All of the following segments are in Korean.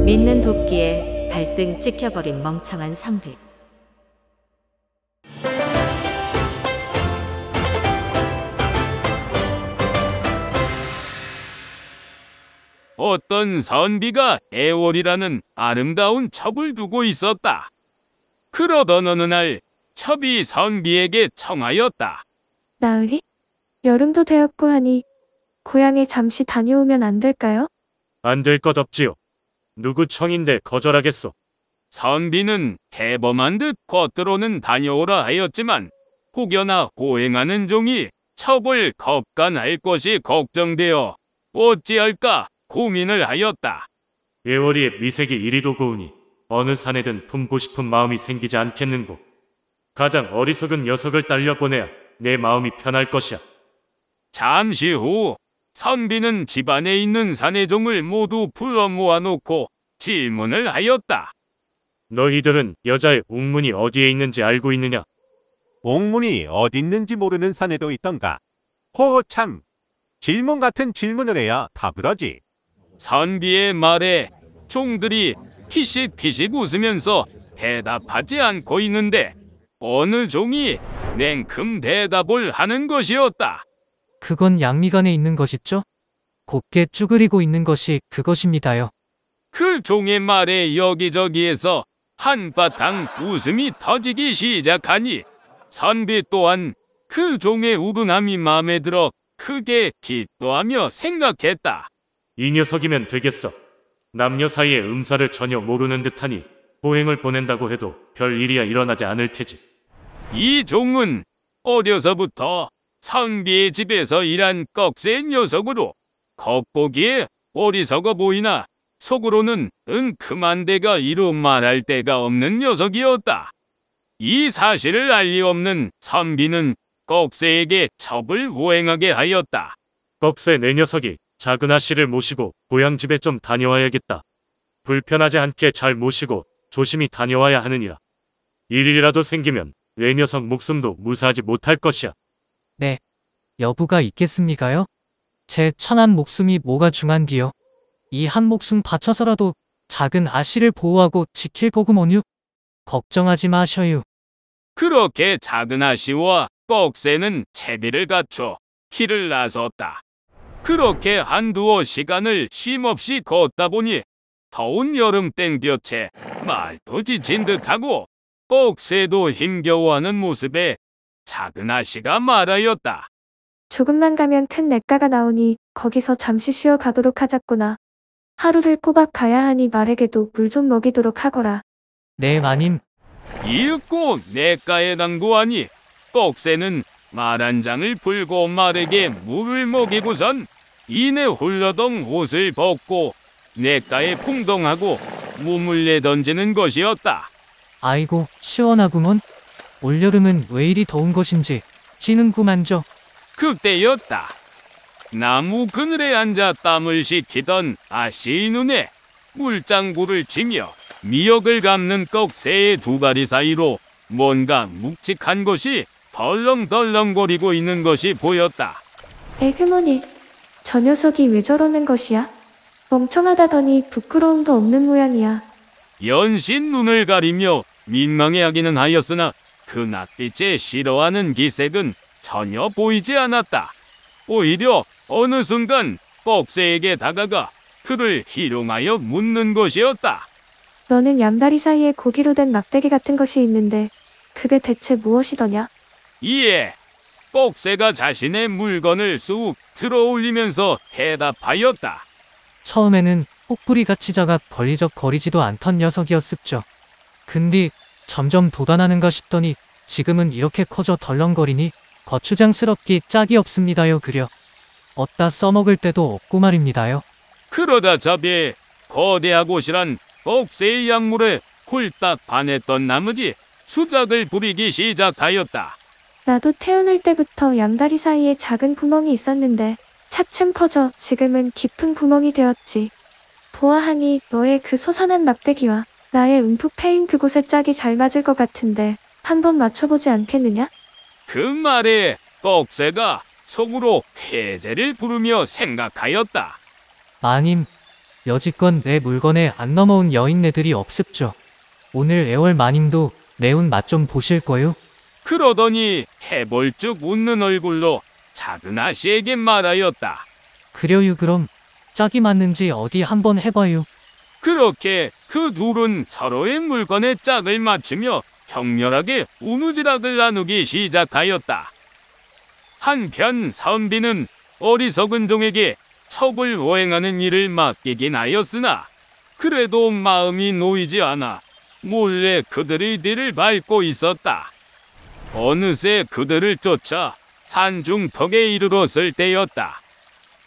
믿는 도끼에 발등 찍혀버린 멍청한 선비. 어떤 선비가 애월이라는 아름다운 첩을 두고 있었다. 그러던 어느 날 첩이 선비에게 청하였다. 나으리? 여름도 되었고 하니 고향에 잠시 다녀오면 안 될까요? 안 될 것 없지요. 누구 청인데 거절하겠소. 선비는 대범한 듯 겉으로는 다녀오라 하였지만 혹여나 호행하는 종이 첩을 겁간할 것이 걱정되어 어찌할까 고민을 하였다. 예월이의 미색이 이리도 고우니 어느 산에든 품고 싶은 마음이 생기지 않겠는고. 가장 어리석은 녀석을 딸려보내야 내 마음이 편할 것이야. 잠시 후 선비는 집안에 있는 사내종을 모두 불러 모아놓고 질문을 하였다. 너희들은 여자의 옥문이 어디에 있는지 알고 있느냐? 옥문이 어디 있는지 모르는 사내도 있던가. 호참, 질문 같은 질문을 해야 답을 하지. 선비의 말에 종들이 피식피식 웃으면서 대답하지 않고 있는데 어느 종이 냉큼 대답을 하는 것이었다. 그건 양미간에 있는 것이죠? 곱게 쭈그리고 있는 것이 그것입니다요. 그 종의 말에 여기저기에서 한바탕 웃음이 터지기 시작하니 선비 또한 그 종의 우둔함이 마음에 들어 크게 기뻐하며 생각했다. 이 녀석이면 되겠어. 남녀 사이의 음사를 전혀 모르는 듯하니 호행을 보낸다고 해도 별 일이야 일어나지 않을 테지. 이 종은 어려서부터 선비의 집에서 일한 꺽쇠 녀석으로 겉보기에 어리석어 보이나 속으로는 은큼한 데가 이루 말할 데가 없는 녀석이었다. 이 사실을 알리 없는 선비는 꺽쇠에게 첩을 호행하게 하였다. 꺽쇠 내 녀석이 작은 아씨를 모시고 고향집에 좀 다녀와야겠다. 불편하지 않게 잘 모시고 조심히 다녀와야 하느니라. 일이라도 생기면 내 녀석 목숨도 무사하지 못할 것이야. 네. 여부가 있겠습니까요? 제 천한 목숨이 뭐가 중한디요. 이 한 목숨 바쳐서라도 작은 아씨를 보호하고 지킬 거구먼요. 걱정하지 마셔요. 그렇게 작은 아씨와 꺽쇠는 채비를 갖춰 길을 나섰다. 그렇게 한두어 시간을 쉼없이 걷다 보니 더운 여름 땡볕에 말도 지친 듯하고 꺽쇠도 힘겨워하는 모습에 작은 아씨가 말하였다. 조금만 가면 큰 냇가가 나오니 거기서 잠시 쉬어 가도록 하자꾸나. 하루를 꼬박 가야 하니 말에게도 물 좀 먹이도록 하거라. 네, 마님. 이윽고 냇가에 당구하니 꺽쇠는 말 한 장을 풀고 말에게 물을 먹이고선 이내 홀러덩 옷을 벗고 냇가에 풍덩하고 몸을 내던지는 것이었다. 아이고, 시원하구먼. 올여름은 왜 이리 더운 것인지 지는구만저. 그때였다. 나무 그늘에 앉아 땀을 식히던 아씨의 눈에 물장구를 치며 미역을 감는 꺽쇠의 두 다리 사이로 뭔가 묵직한 것이 덜렁덜렁거리고 있는 것이 보였다. 에그머니, 저 녀석이 왜 저러는 것이야? 멍청하다더니 부끄러움도 없는 모양이야. 연신 눈을 가리며 민망해하기는 하였으나 그 낯빛에 싫어하는 기색은 전혀 보이지 않았다. 오히려 어느 순간 꺽쇠에게 다가가 그를 희롱하여 묻는 것이었다. 너는 양다리 사이에 고기로 된 막대기 같은 것이 있는데 그게 대체 무엇이더냐? 이에 꺽쇠가 자신의 물건을 쑥 들어올리면서 대답하였다. 처음에는 혹부리같이 작아 걸리적거리지도 않던 녀석이었습죠. 근데 점점 도단하는가 싶더니 지금은 이렇게 커져 덜렁거리니 거추장스럽기 짝이 없습니다요 그려. 어디다 써먹을 때도 없고 말입니다요. 그러다 저비에 거대하고 실한 꺽쇠의 약물에 홀딱 반했던 나머지 수작을 부리기 시작하였다. 나도 태어날 때부터 양다리 사이에 작은 구멍이 있었는데 차츰 커져 지금은 깊은 구멍이 되었지. 보아하니 너의 그 소산한 막대기와 나의 움푹 패인 그곳에 짝이 잘 맞을 것 같은데 한번 맞춰보지 않겠느냐? 그 말에 꺽쇠가 속으로 해제를 부르며 생각하였다. 마님, 여지껏 내 물건에 안 넘어온 여인네들이 없습죠. 오늘 애월 마님도 매운 맛 좀 보실 거요? 그러더니 해벌쭉 웃는 얼굴로 작은 아씨에게 말하였다. 그려요 그럼 짝이 맞는지 어디 한번 해봐요. 그렇게 그 둘은 서로의 물건에 짝을 맞추며 격렬하게 우누지락을 나누기 시작하였다. 한편 선비는 어리석은 종에게 첩을 호행하는 일을 맡기긴 하였으나 그래도 마음이 놓이지 않아 몰래 그들의 뒤를 밟고 있었다. 어느새 그들을 쫓아 산중턱에 이르렀을 때였다.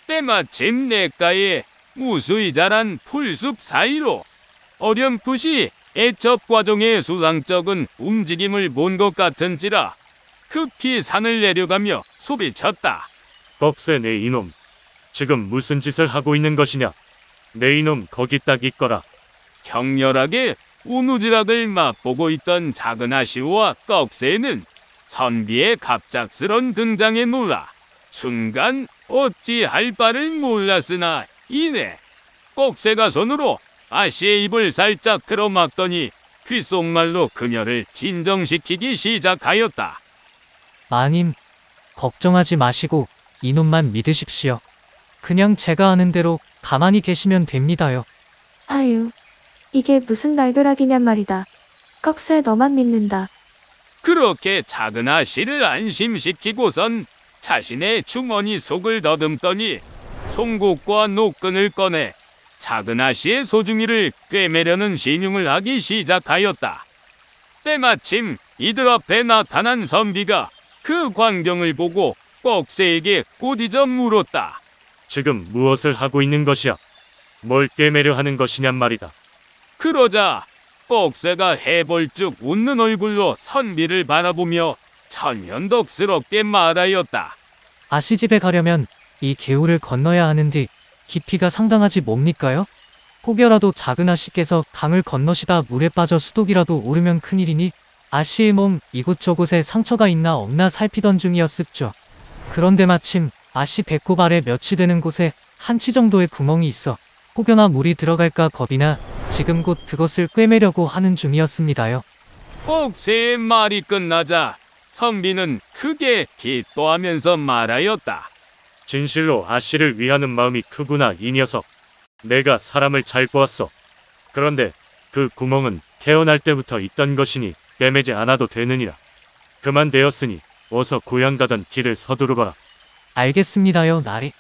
때마침 냇가에 무수히 자란 풀숲 사이로 어렴풋이 애첩과종의 수상쩍은 움직임을 본 것 같은지라 급히 산을 내려가며 소리쳤다. 꺽쇠 내 이놈. 지금 무슨 짓을 하고 있는 것이냐. 내 이놈 거기 딱 있거라. 격렬하게 우누지락을 맛보고 있던 작은 아씨와 꺽쇠는 선비의 갑작스런 등장에 놀라 순간 어찌할 바를 몰랐으나 이내 꺽쇠가 손으로 아씨의 입을 살짝 틀어막더니 귓속말로 그녀를 진정시키기 시작하였다. 마님, 걱정하지 마시고 이놈만 믿으십시오. 그냥 제가 하는 대로 가만히 계시면 됩니다요. 아유, 이게 무슨 날벼락이냔 말이다. 꺽쇠 너만 믿는다. 그렇게 작은 아씨를 안심시키고선 자신의 주머니 속을 더듬더니 송곳과 노끈을 꺼내 작은 아씨의 소중이를 꿰매려는 신용을 하기 시작하였다. 때마침 이들 앞에 나타난 선비가 그 광경을 보고 꺽쇠에게 꼬디져 물었다. 지금 무엇을 하고 있는 것이야? 뭘 꿰매려 하는 것이냔 말이다. 그러자 꺽쇠가 해벌쭉 웃는 얼굴로 선비를 바라보며 천연덕스럽게 말하였다. 아씨 집에 가려면 이 개울을 건너야 하는데 깊이가 상당하지 뭡니까요? 혹여라도 작은 아씨께서 강을 건너시다 물에 빠져 수독이라도 오르면 큰일이니 아씨의 몸 이곳저곳에 상처가 있나 없나 살피던 중이었습죠. 그런데 마침 아씨 배꼽 아래 몇이 되는 곳에 한치 정도의 구멍이 있어 혹여나 물이 들어갈까 겁이나 지금 곧 그것을 꿰매려고 하는 중이었습니다요. 꺽쇠의 말이 끝나자 선비는 크게 기뻐하면서 말하였다. 진실로 아씨를 위하는 마음이 크구나 이 녀석. 내가 사람을 잘 보았어. 그런데 그 구멍은 태어날 때부터 있던 것이니 꿰매지 않아도 되느니라. 그만 되었으니 어서 고향 가던 길을 서두르거라. 알겠습니다요, 나리.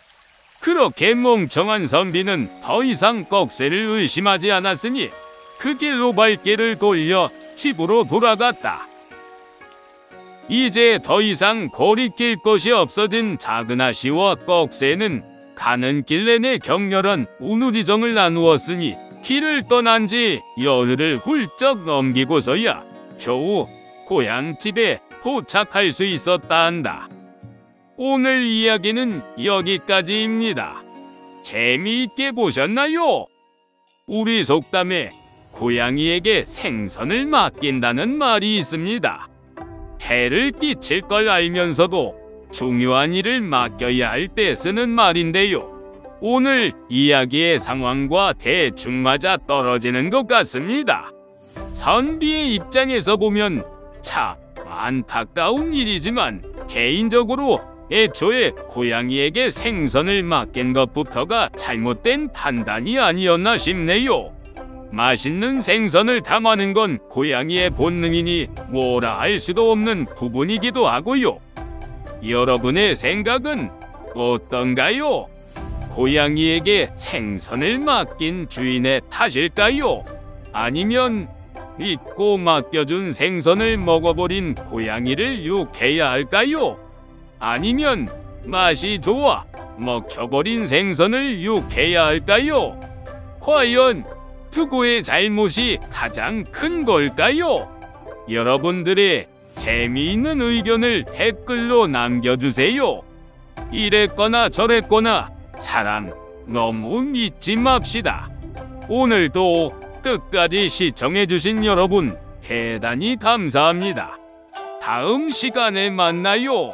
그렇게 멍청한 선비는 더 이상 꺽쇠를 의심하지 않았으니 그 길로 발길을 돌려 집으로 돌아갔다. 이제 더 이상 거리낄 것이 없어진 작은 아씨와 꺽쇠는 가는 길 내내 격렬한 우누리정을 나누었으니 길을 떠난 지 열흘을 훌쩍 넘기고서야 겨우 고향집에 도착할 수 있었다 한다. 오늘 이야기는 여기까지입니다. 재미있게 보셨나요? 우리 속담에 고양이에게 생선을 맡긴다는 말이 있습니다. 해를 끼칠 걸 알면서도 중요한 일을 맡겨야 할 때 쓰는 말인데요. 오늘 이야기의 상황과 대충 맞아 떨어지는 것 같습니다. 선비의 입장에서 보면 참 안타까운 일이지만 개인적으로 애초에 고양이에게 생선을 맡긴 것부터가 잘못된 판단이 아니었나 싶네요. 맛있는 생선을 탐하는 건 고양이의 본능이니 뭐라 할 수도 없는 부분이기도 하고요. 여러분의 생각은 어떤가요? 고양이에게 생선을 맡긴 주인의 탓일까요? 아니면 믿고 맡겨준 생선을 먹어버린 고양이를 욕해야 할까요? 아니면 맛이 좋아 먹혀버린 생선을 욕해야 할까요? 과연 누구의 잘못이 가장 큰 걸까요? 여러분들의 재미있는 의견을 댓글로 남겨주세요. 이랬거나 저랬거나 사람 너무 믿지 맙시다. 오늘도 끝까지 시청해주신 여러분 대단히 감사합니다. 다음 시간에 만나요.